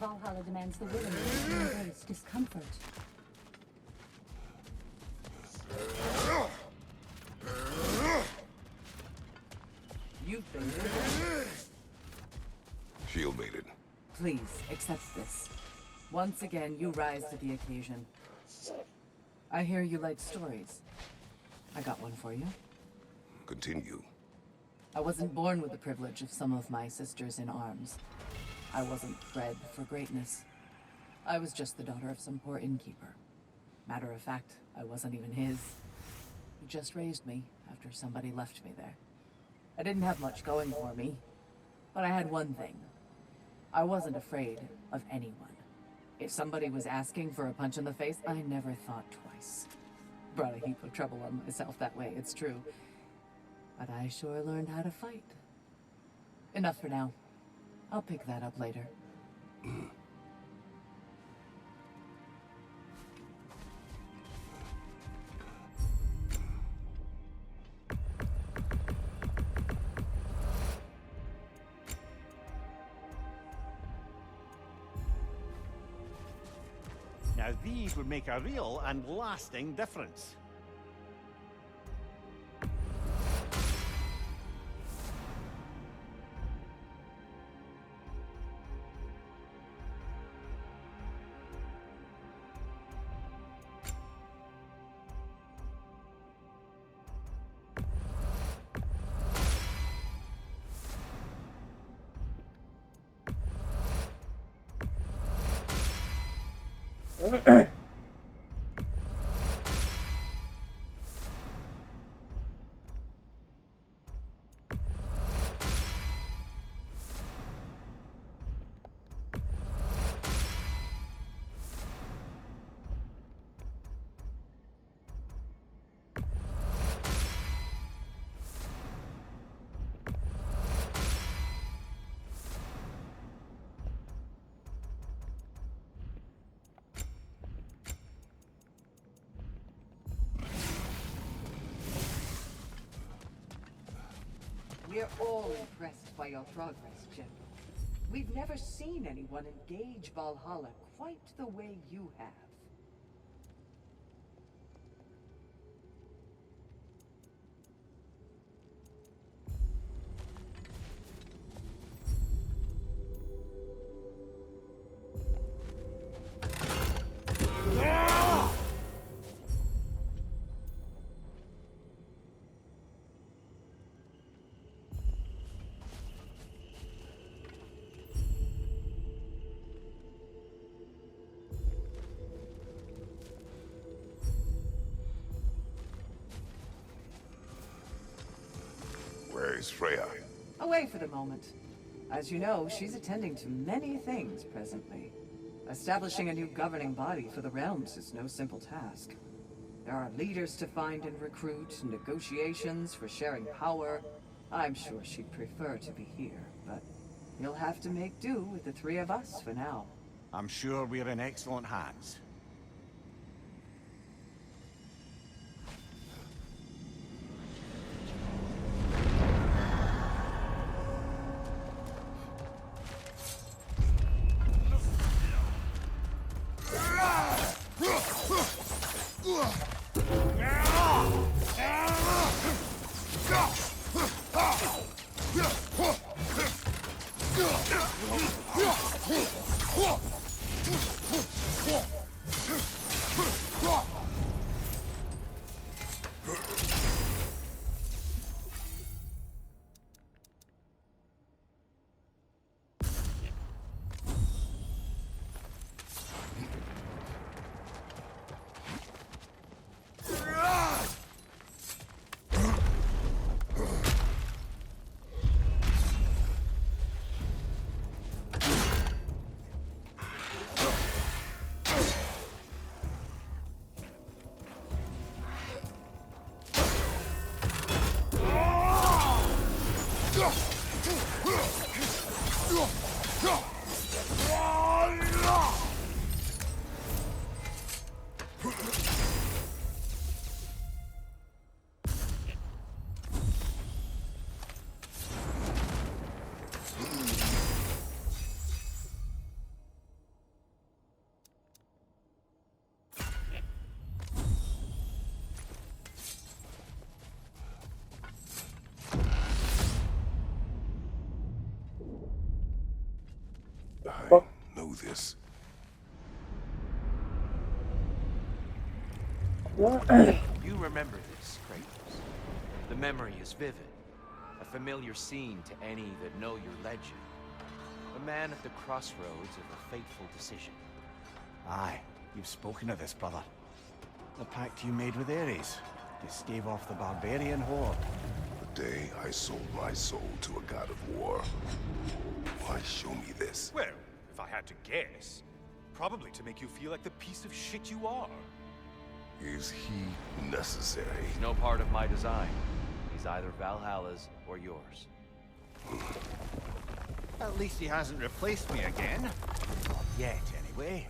Valhalla demands the willingness to embrace discomfort. You've been... Shield mated. Please, accept this. Once again, you rise to the occasion. I hear you like stories. I got one for you. Continue. I wasn't born with the privilege of some of my sisters in arms. I wasn't bred for greatness. I was just the daughter of some poor innkeeper. Matter of fact, I wasn't even his. He just raised me after somebody left me there. I didn't have much going for me, but I had one thing. I wasn't afraid of anyone. If somebody was asking for a punch in the face, I never thought twice. Brought a heap of trouble on myself that way, it's true. But I sure learned how to fight. Enough for now. I'll pick that up later. Now these would make a real and lasting difference. We're all impressed by your progress, General. We've never seen anyone engage Valhalla quite the way you have. Where is Freya? Away for the moment. As you know, she's attending to many things presently. Establishing a new governing body for the realms is no simple task. There are leaders to find and recruit, negotiations for sharing power. I'm sure she'd prefer to be here, but you'll have to make do with the three of us for now. I'm sure we're in excellent hands. I know this. You remember this, Kratos. The memory is vivid. A familiar scene to any that know your legend. A man at the crossroads of a fateful decision. Aye, you've spoken of this, brother. The pact you made with Ares to stave off the barbarian horde. The day I sold my soul to a god of war. Why show me this? Well, if I had to guess, probably to make you feel like the piece of shit you are. Is he necessary? He's no part of my design. He's either Valhalla's or yours. At least he hasn't replaced me again. Not yet, anyway.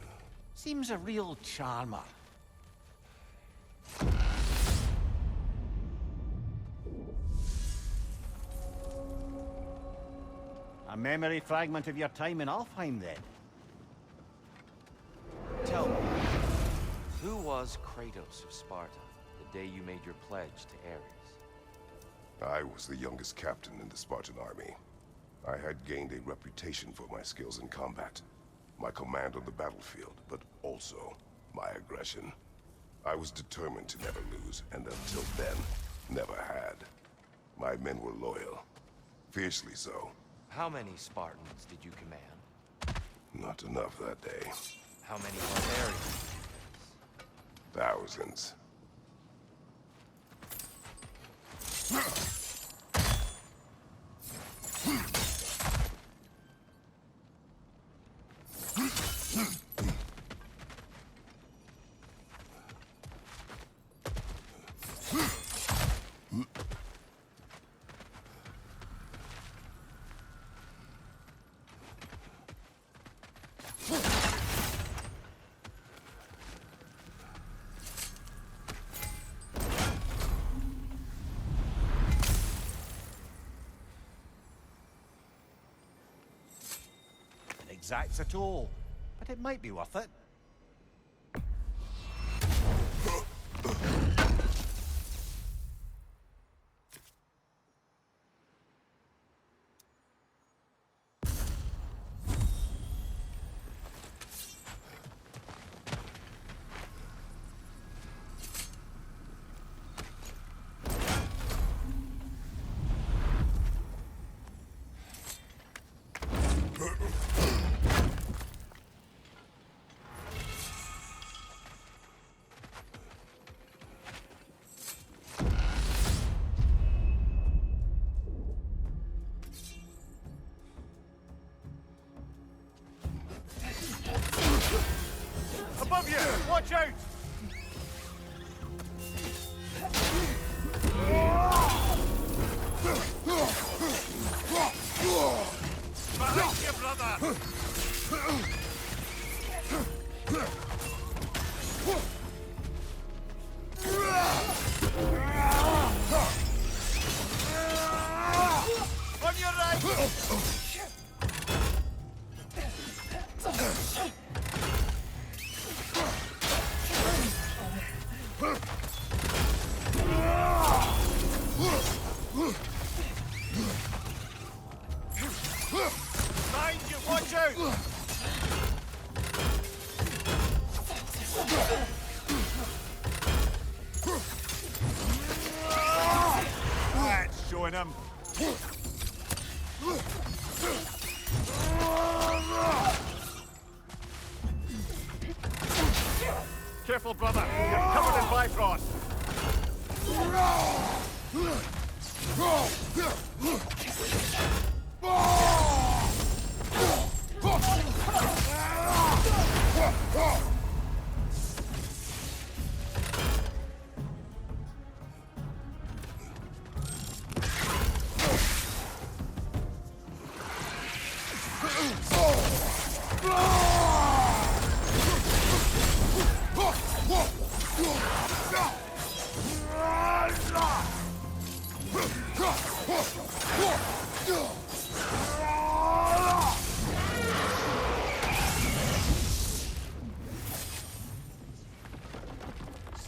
Seems a real charmer. A memory fragment of your time in Alfheim, then? Tell me, who was Kratos of Sparta the day you made your pledge to Ares? I was the youngest captain in the Spartan army. I had gained a reputation for my skills in combat, my command on the battlefield, but also my aggression. I was determined to never lose, and until then, never had. My men were loyal, fiercely so. How many Spartans did you command? Not enough that day. How many barbarians? Thousands. It exacts a toll, but it might be worth it. Above you! Watch out! Behind you, brother! On your right! Behind you, watch out! That's showing him. Careful, brother. You're covered in Bifrost.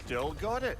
Still got it.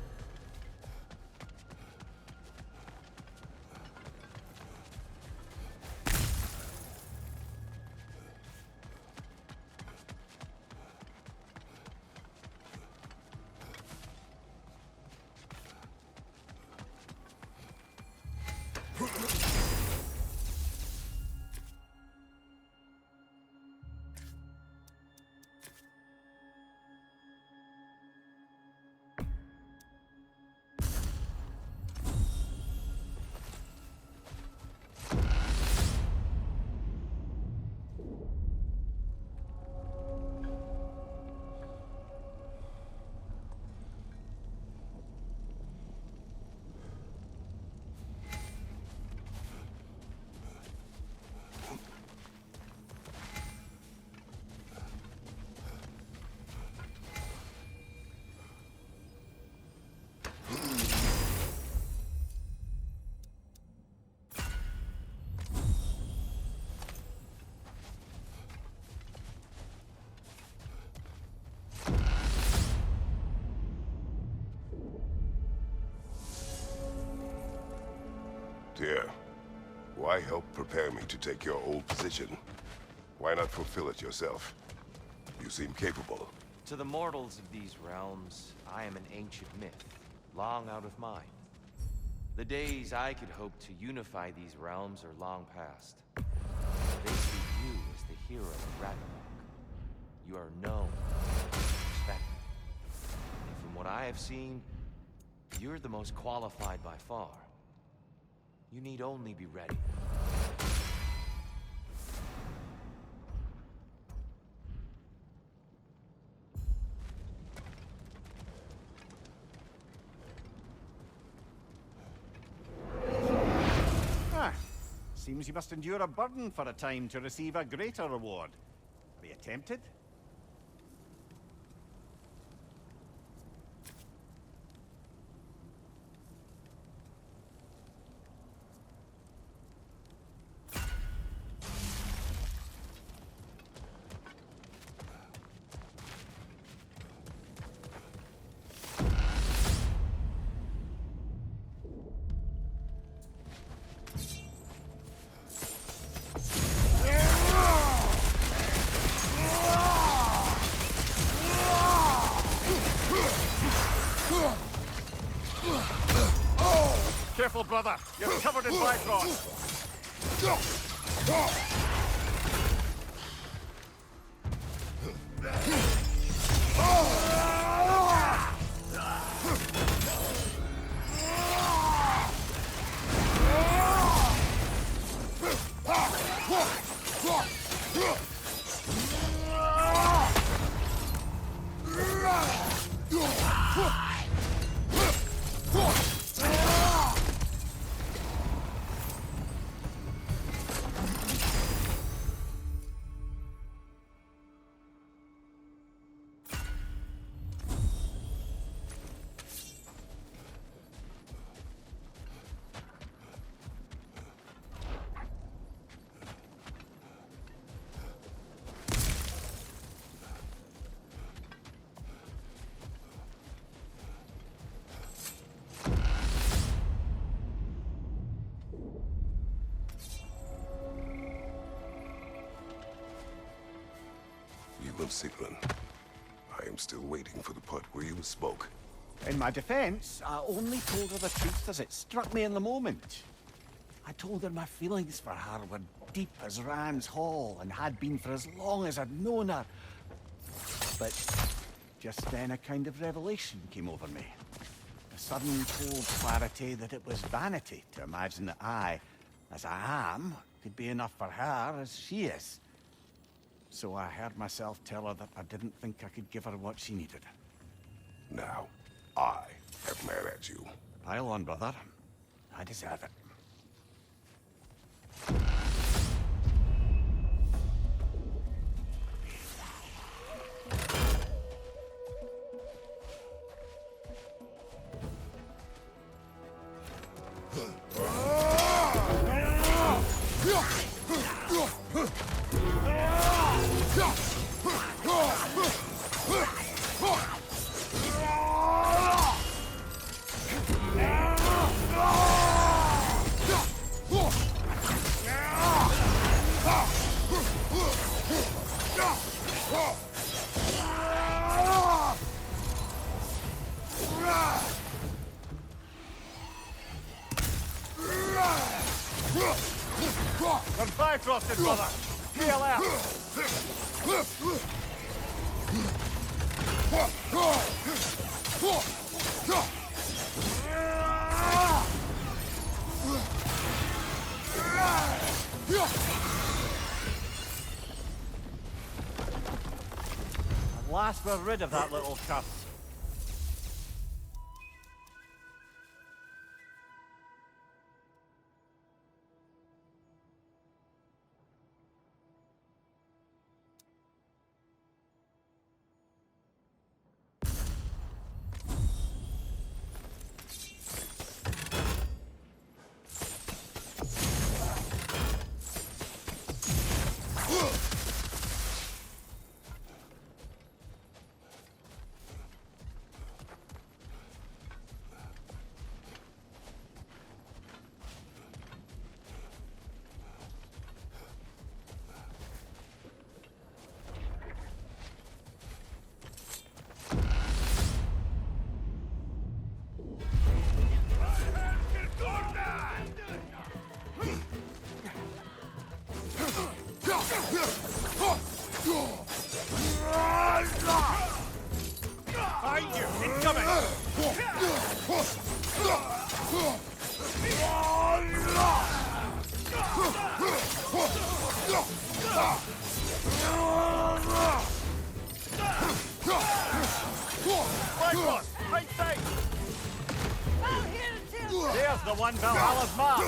Here. Why help prepare me to take your old position? Why not fulfill it yourself? You seem capable. To the mortals of these realms, I am an ancient myth, long out of mind. The days I could hope to unify these realms are long past. They see you as the hero of Ragnarok. You are known, respected. And from what I have seen, you're the most qualified by far. You need only be ready. Seems you must endure a burden for a time to receive a greater reward. Are you tempted? Careful, brother! You're covered in Bifrost! Sigrun. I am still waiting for the part where you spoke. In my defense, I only told her the truth as it struck me in the moment. I told her my feelings for her were deep as Rand's Hall and had been for as long as I'd known her. But just then a kind of revelation came over me. A sudden cold clarity that it was vanity to imagine that I, as I am, could be enough for her as she is. So I heard myself tell her that I didn't think I could give her what she needed. Now, I am mad at you. Pile on, brother. I deserve it. You're Bifrosted, brother! Feel out! At last we're rid of that little cuss. coming! Cyclops, right side! There's the one Valhalla's mark!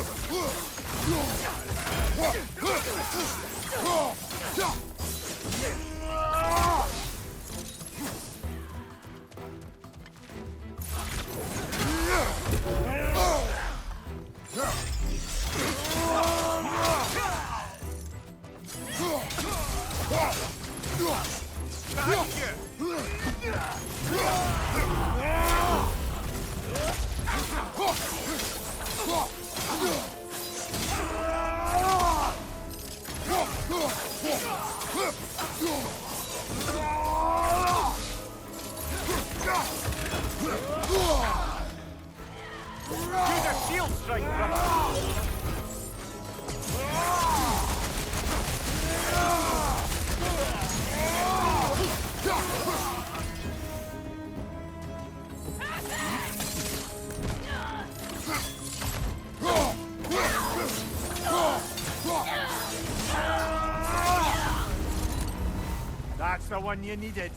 Use a shield strike, brother! That's the one you needed.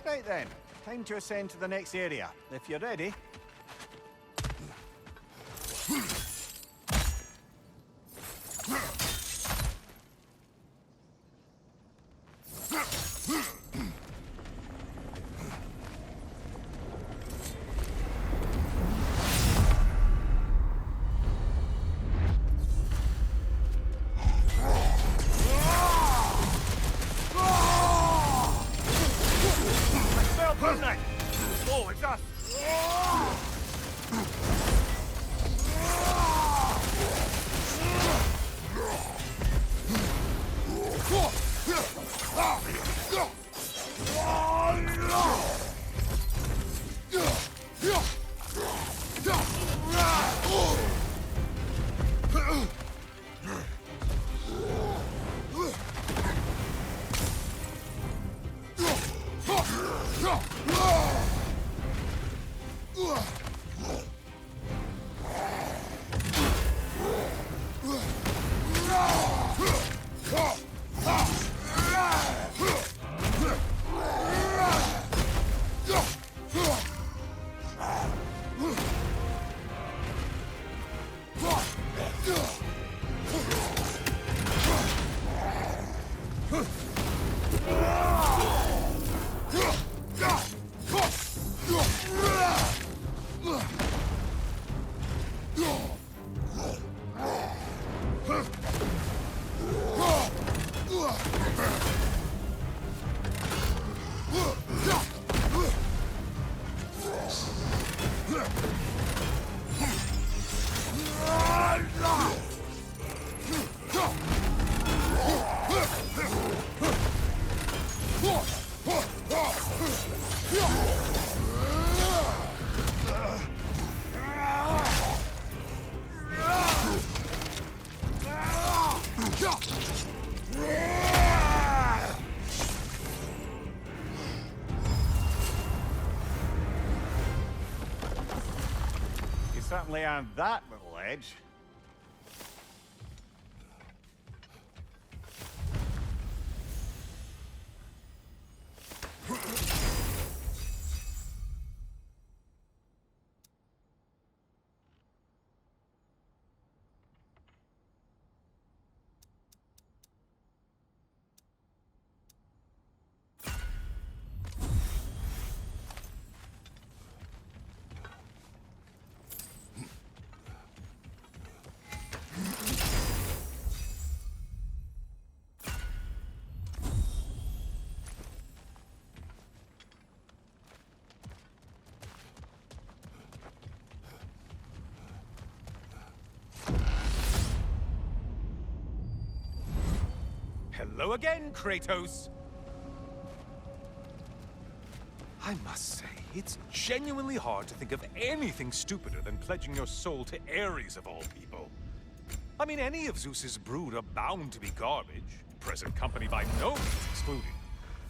Right then, time to ascend to the next area. If you're ready. Oh, it's us! You certainly earned that little edge. Hello again, Kratos! I must say, it's genuinely hard to think of anything stupider than pledging your soul to Ares of all people. I mean, any of Zeus's brood are bound to be garbage, present company by no means excluded.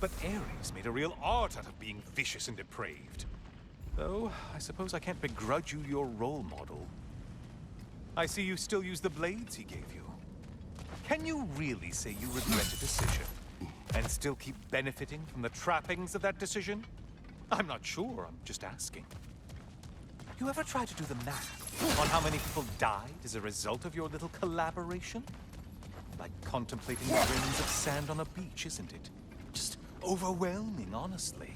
But Ares made a real art out of being vicious and depraved. Though, I suppose I can't begrudge you your role model. I see you still use the blades he gave you. Can you really say you regret a decision, and still keep benefiting from the trappings of that decision? I'm not sure, I'm just asking. You ever try to do the math on how many people died as a result of your little collaboration? Like contemplating grains of sand on a beach, isn't it? Just overwhelming, honestly.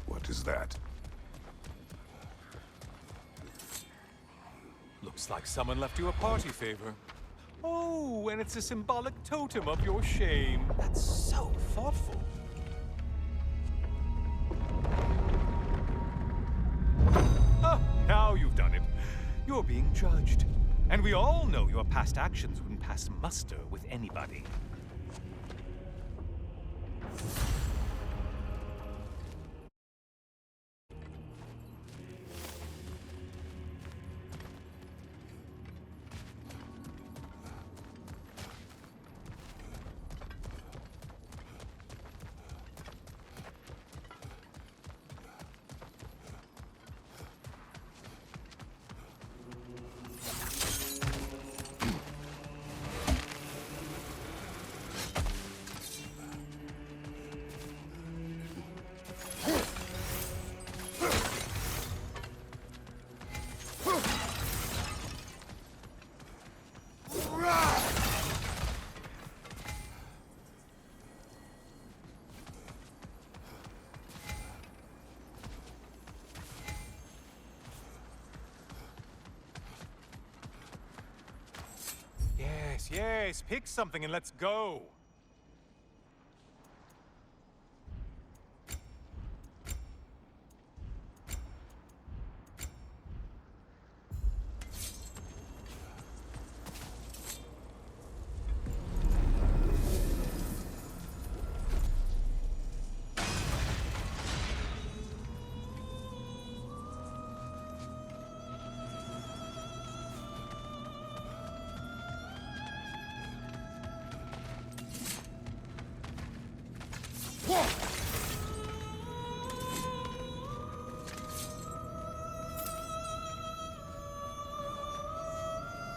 What is that? Looks like someone left you a party favor. Oh, and it's a symbolic totem of your shame. That's so thoughtful. Oh, now you've done it. You're being judged. And we all know your past actions wouldn't pass muster with anybody. Yes, pick something and let's go.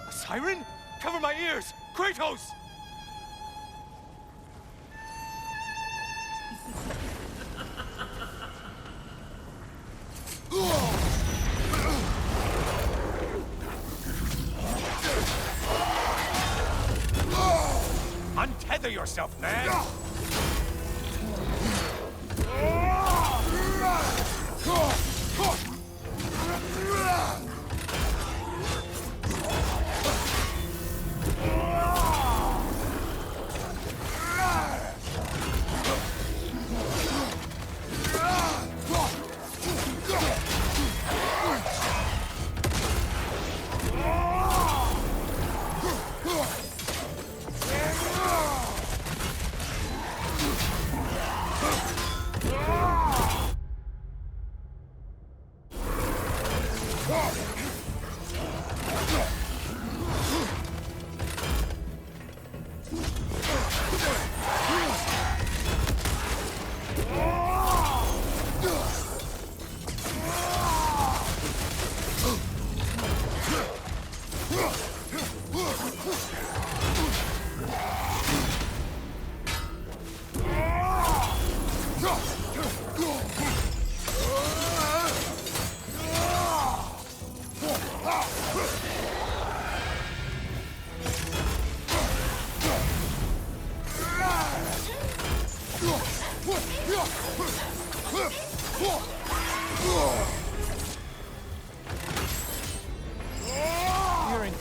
A siren? Cover my ears! Kratos! Untether yourself, man!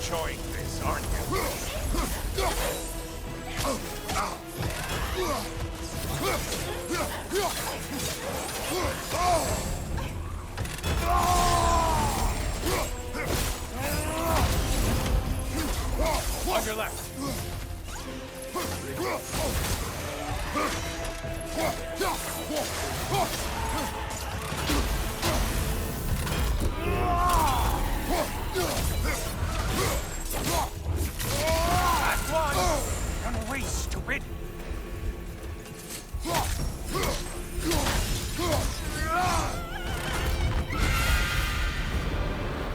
enjoying this, aren't you? On your left. Last one! Run away, stupid!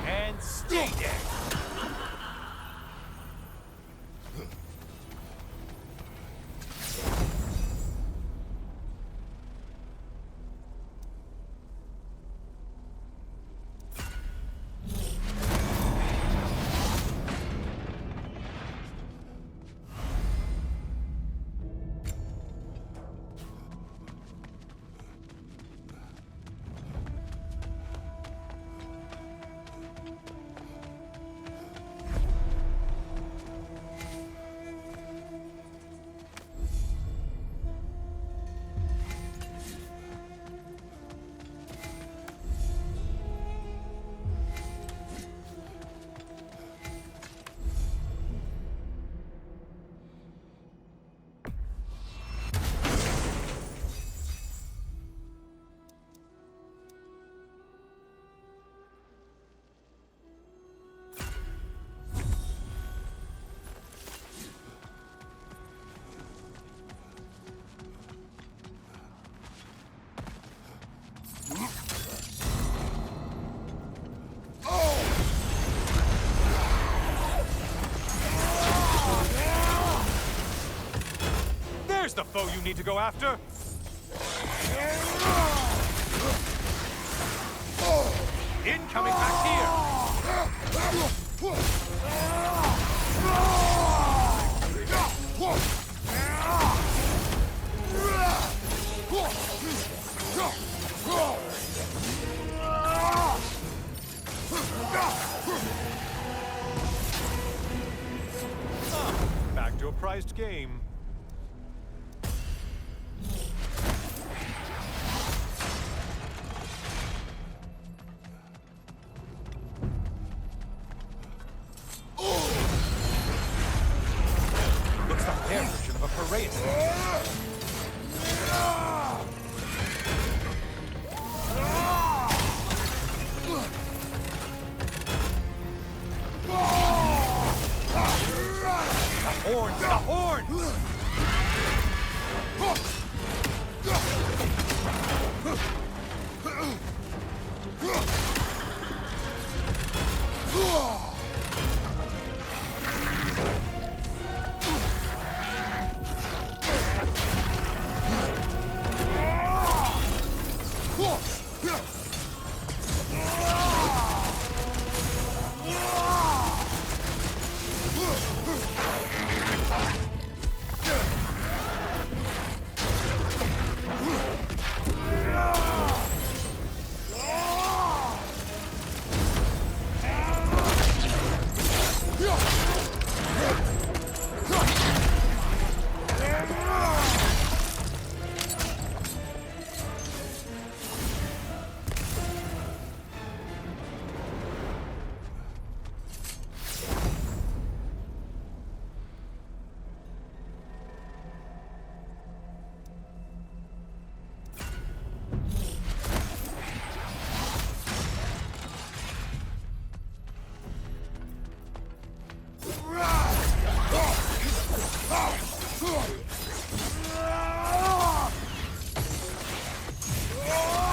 And stay dead! There's the foe you need to go after! Incoming back here! Back to a prized game. Looks like their version of a parade. The horns! The horns!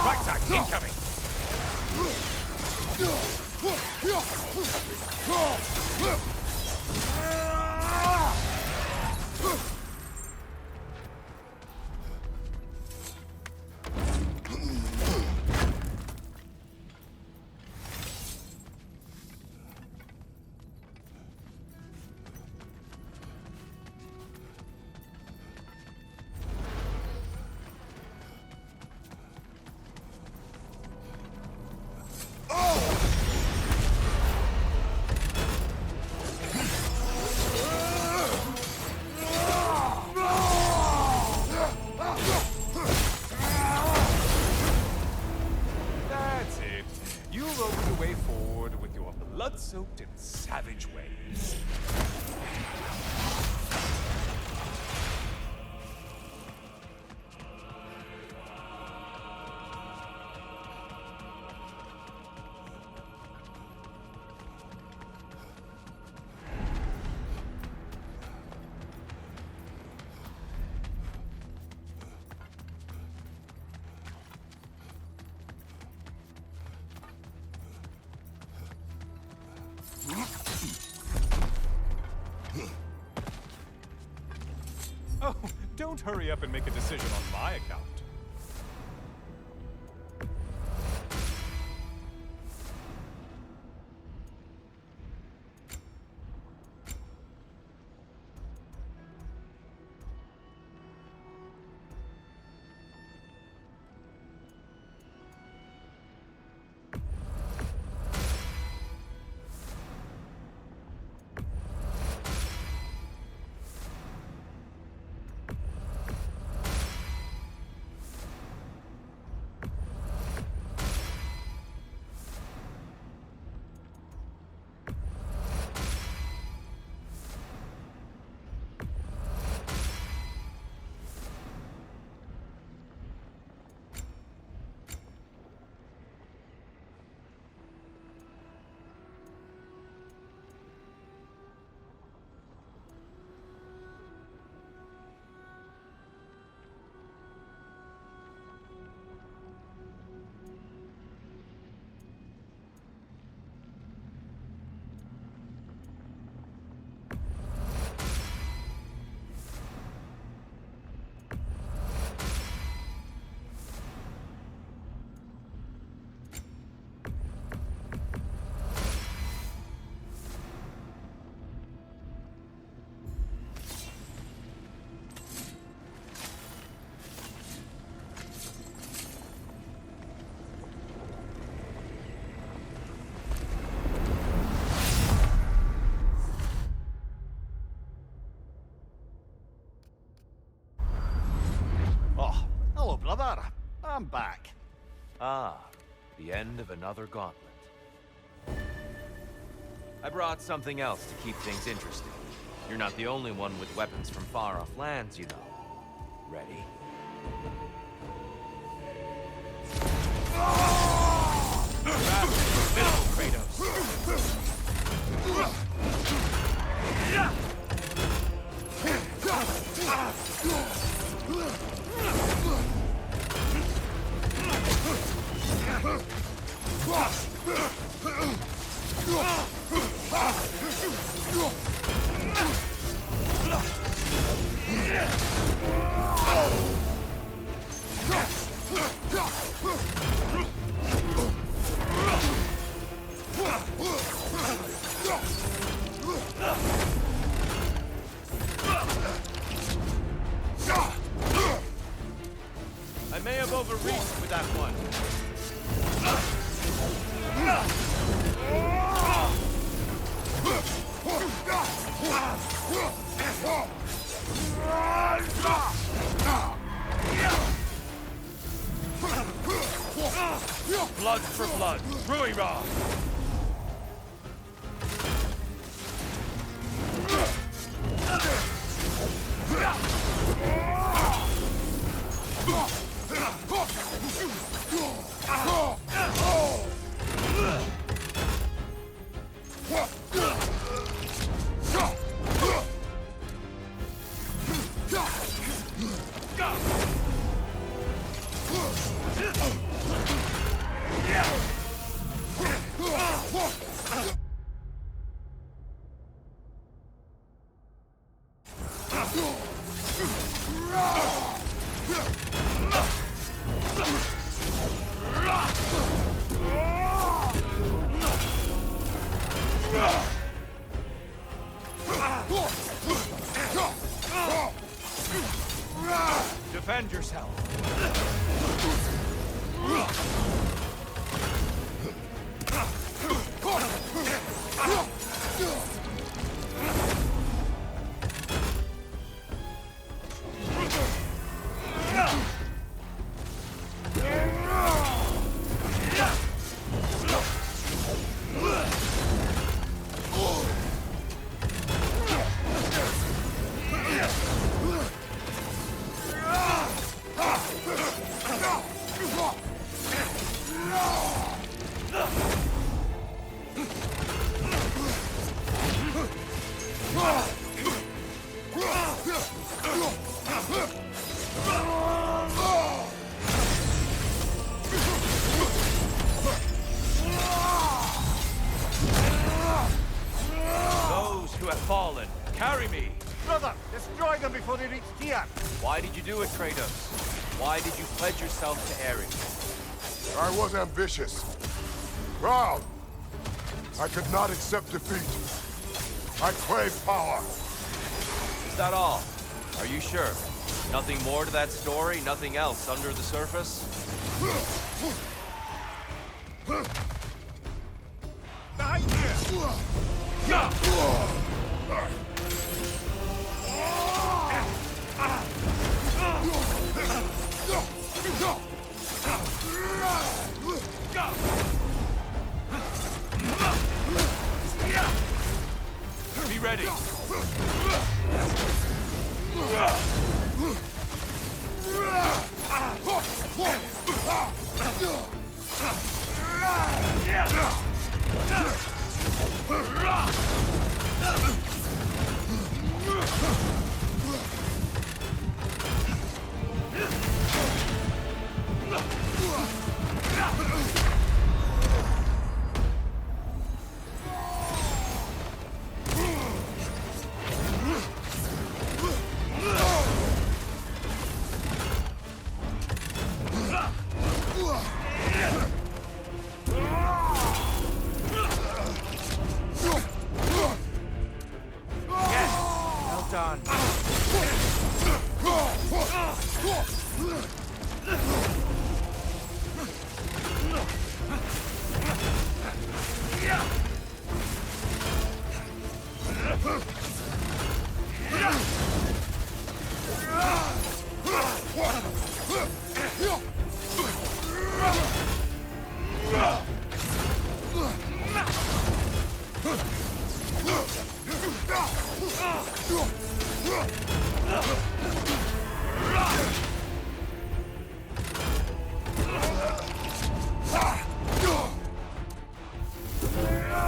Right side, incoming! soaked in savage ways. Oh, don't hurry up and make a decision on my account. Hello, brother. I'm back. Ah, the end of another gauntlet. I brought something else to keep things interesting. You're not the only one with weapons from far-off lands, you know. Ready? Middle, Kratos! I may have overreached with that one. Blood for blood, Rui-Ra! Defend yourself. fallen. Carry me! Brother, destroy them before they reach Tyr. Why did you do it, Kratos? Why did you pledge yourself to Ares? I was ambitious. Proud. I could not accept defeat. I crave power. Is that all? Are you sure? Nothing more to that story? Nothing else under the surface? Be ready! Well done.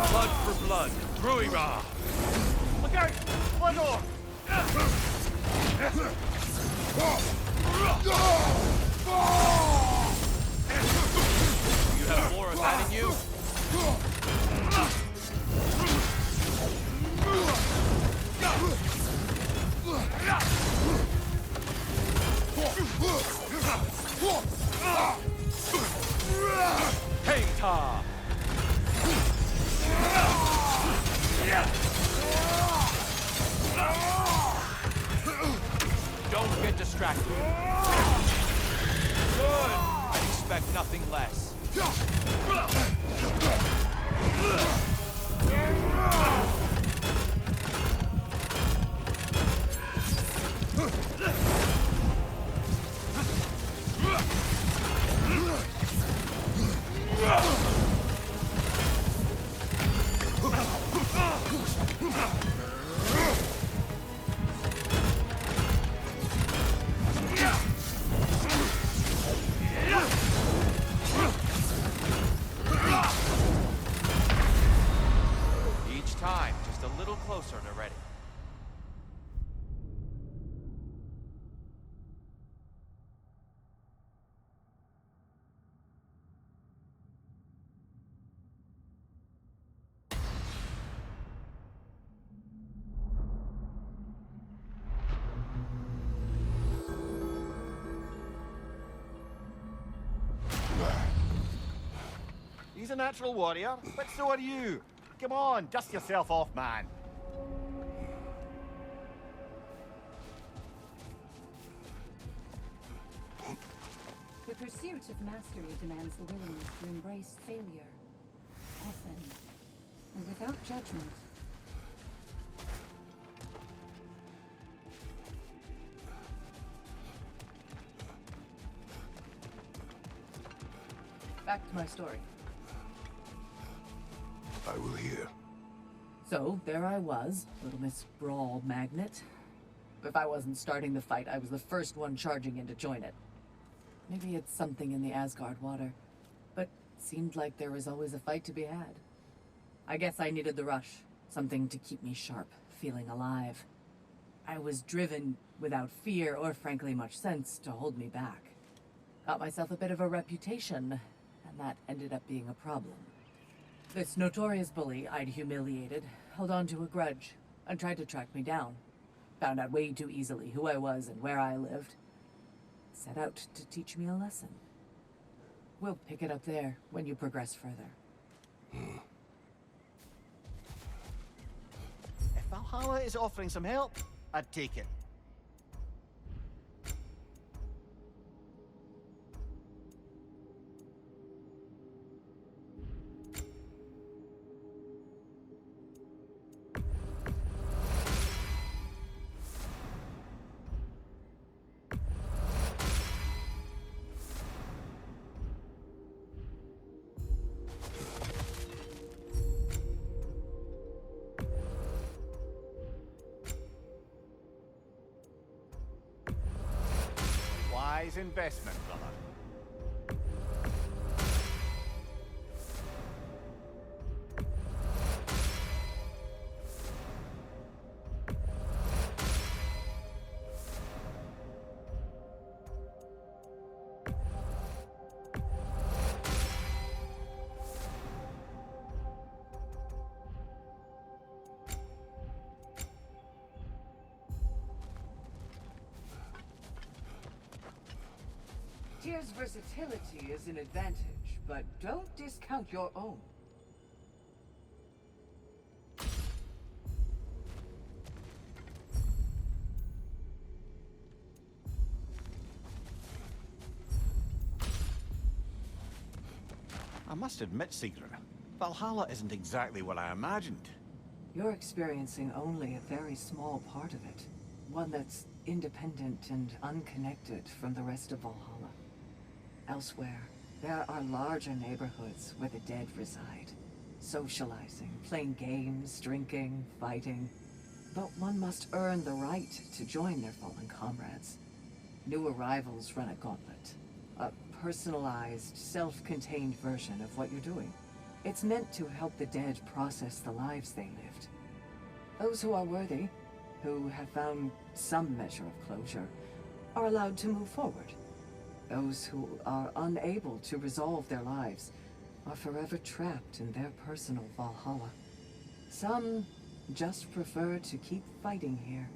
Blood for blood. Ruira! Look out! One more! You have more of that in you? Hangta! Don't get distracted. Good! I expect nothing less. Each time, just a little closer to ready. He's a natural warrior, but so are you. Come on, dust yourself off, man. The pursuit of mastery demands the willingness to embrace failure, often, and without judgment. Back to my story. I will hear. So, there I was, Little Miss Brawl Magnet. If I wasn't starting the fight, I was the first one charging in to join it. Maybe it's something in the Asgard water, but it seemed like there was always a fight to be had. I guess I needed the rush, something to keep me sharp, feeling alive. I was driven without fear or frankly much sense to hold me back. Got myself a bit of a reputation, and that ended up being a problem. This notorious bully I'd humiliated held on to a grudge. and tried to track me down. Found out way too easily who I was and where I lived. Set out to teach me a lesson. We'll pick it up there when you progress further. If Valhalla is offering some help, I'd take it. Wise investment, brother. Tyr's versatility is an advantage, but don't discount your own. I must admit, Sigrun, Valhalla isn't exactly what I imagined. You're experiencing only a very small part of it. One that's independent and unconnected from the rest of Valhalla. Elsewhere, there are larger neighborhoods where the dead reside. Socializing, playing games, drinking, fighting. But one must earn the right to join their fallen comrades. New arrivals run a gauntlet. A personalized, self-contained version of what you're doing. It's meant to help the dead process the lives they lived. Those who are worthy, who have found some measure of closure, are allowed to move forward. Those who are unable to resolve their lives are forever trapped in their personal Valhalla. Some just prefer to keep fighting here.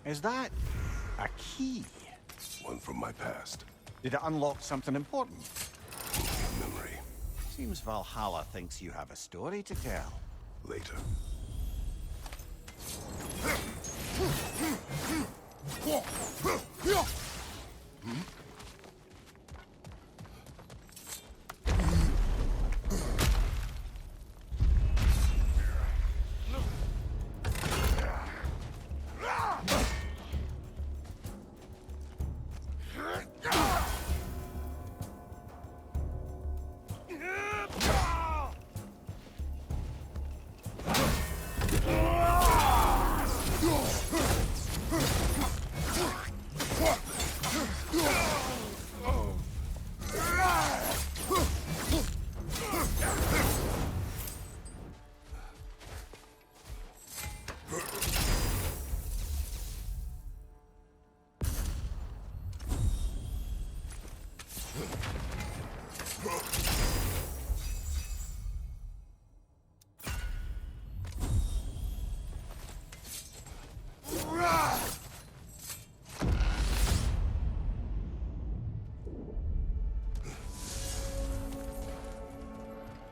Is that a key? One from my past. Did it unlock something important? Memory. Seems Valhalla thinks you have a story to tell. Later.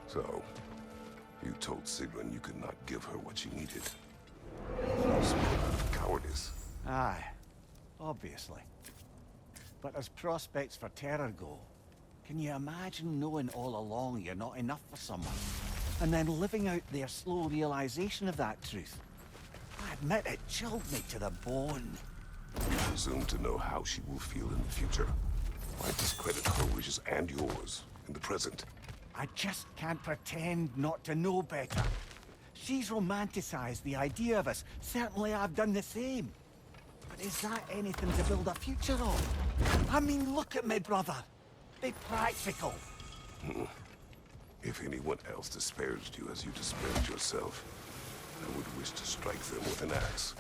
So, you told Sigrun you could not give her what she needed. You spoke out of cowardice. Aye, obviously. But as prospects for terror go, can you imagine knowing all along you're not enough for someone, and then living out their slow realization of that truth? I admit it chilled me to the bone. You presume to know how she will feel in the future. Why discredit her wishes and yours in the present? I just can't pretend not to know better. She she's romanticized the idea of us. Certainly I've done the same. But is that anything to build a future on? I mean, look at me, brother. Be practical. If anyone else disparaged you as you disparaged yourself, I would wish to strike them with an axe.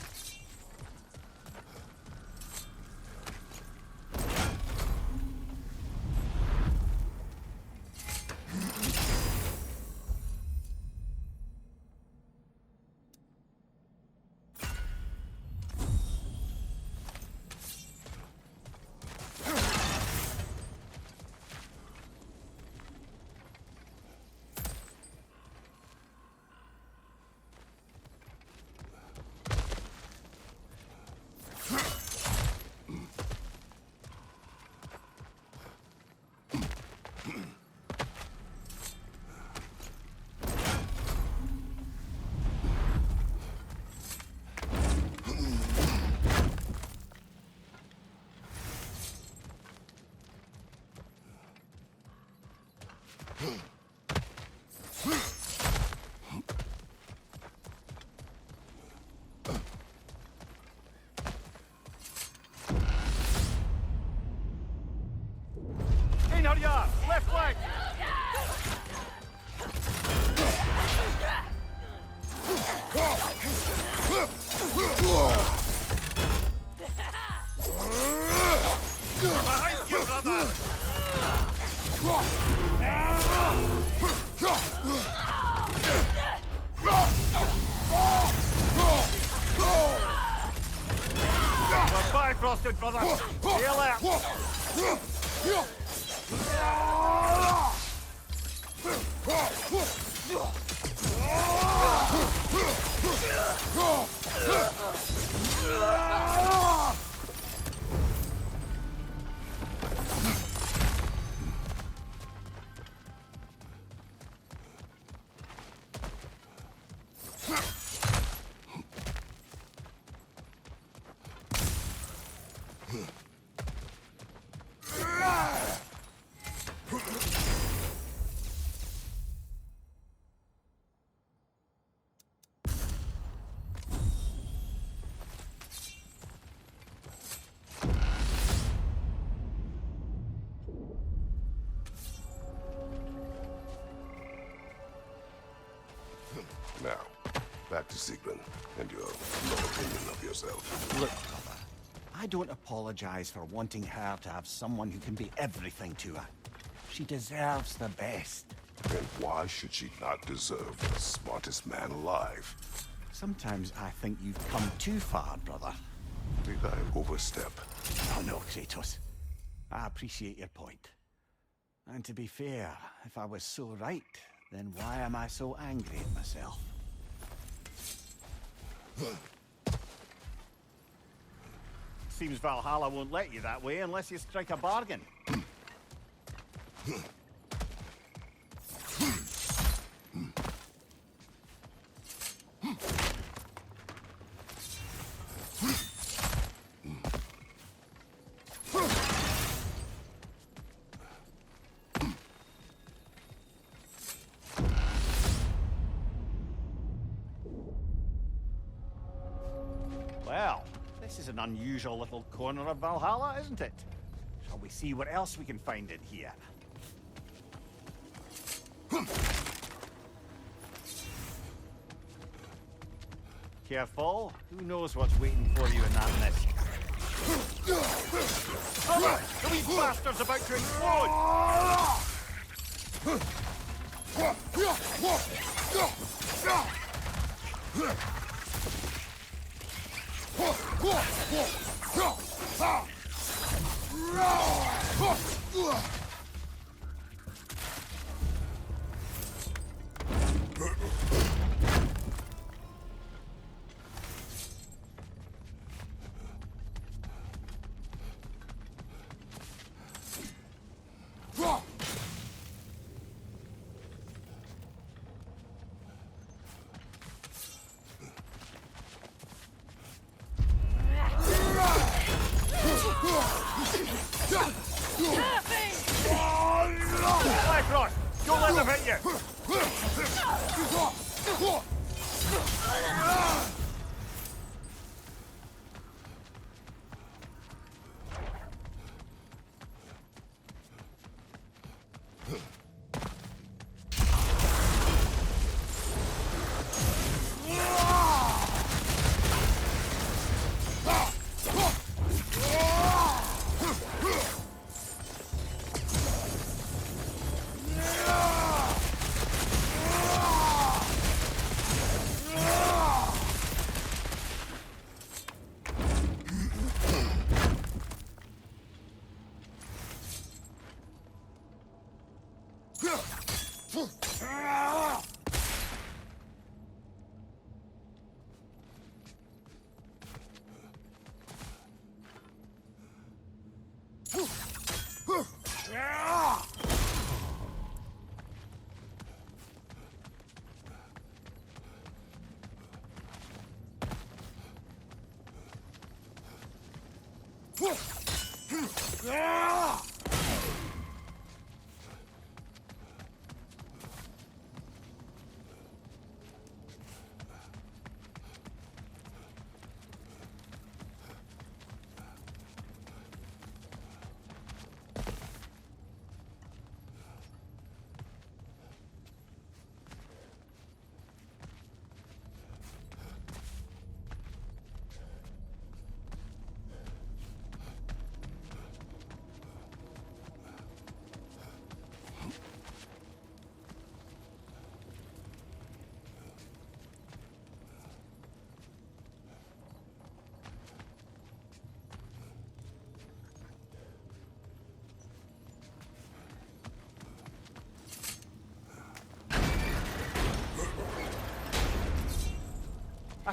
Left flank! Behind you, brother! We're Bifrosted, brother! Be alert! Now, back to Sigrun and your low opinion of yourself. Look, brother, I don't apologize for wanting her to have someone who can be everything to her. She deserves the best. And why should she not deserve the smartest man alive? Sometimes I think you've come too far, brother. Did I overstep? No, Kratos. I appreciate your point. And to be fair, if I was so right, then why am I so angry at myself? Seems Valhalla won't let you that way unless you strike a bargain. Well, this is an unusual little corner of Valhalla, isn't it? Shall we see what else we can find in here? Careful. Who knows what's waiting for you in that mist? Oh, look! The wee bastard's about to explode! Bifrost! Don't let them hit you!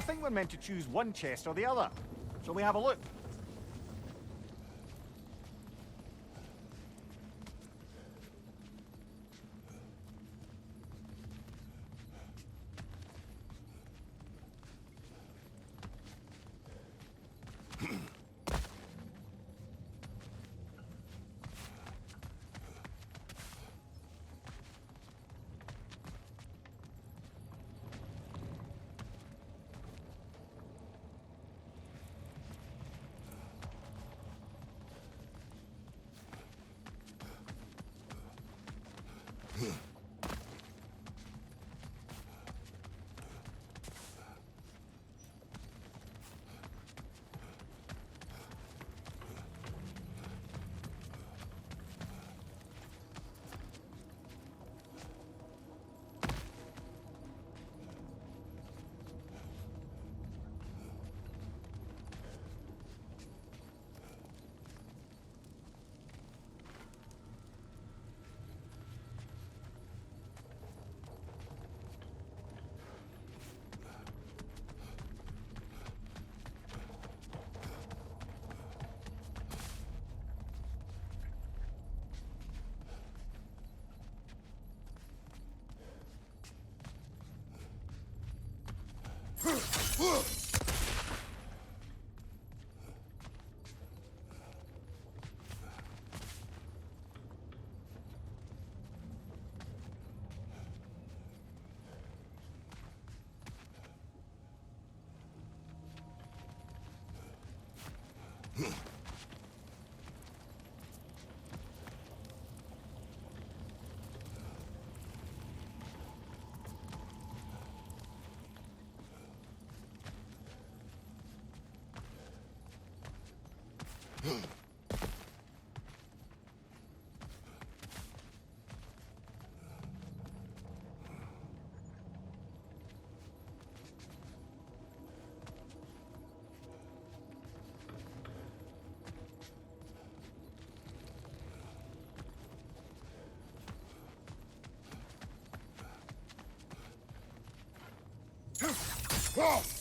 I think we're meant to choose one chest or the other. Shall we have a look? Oh!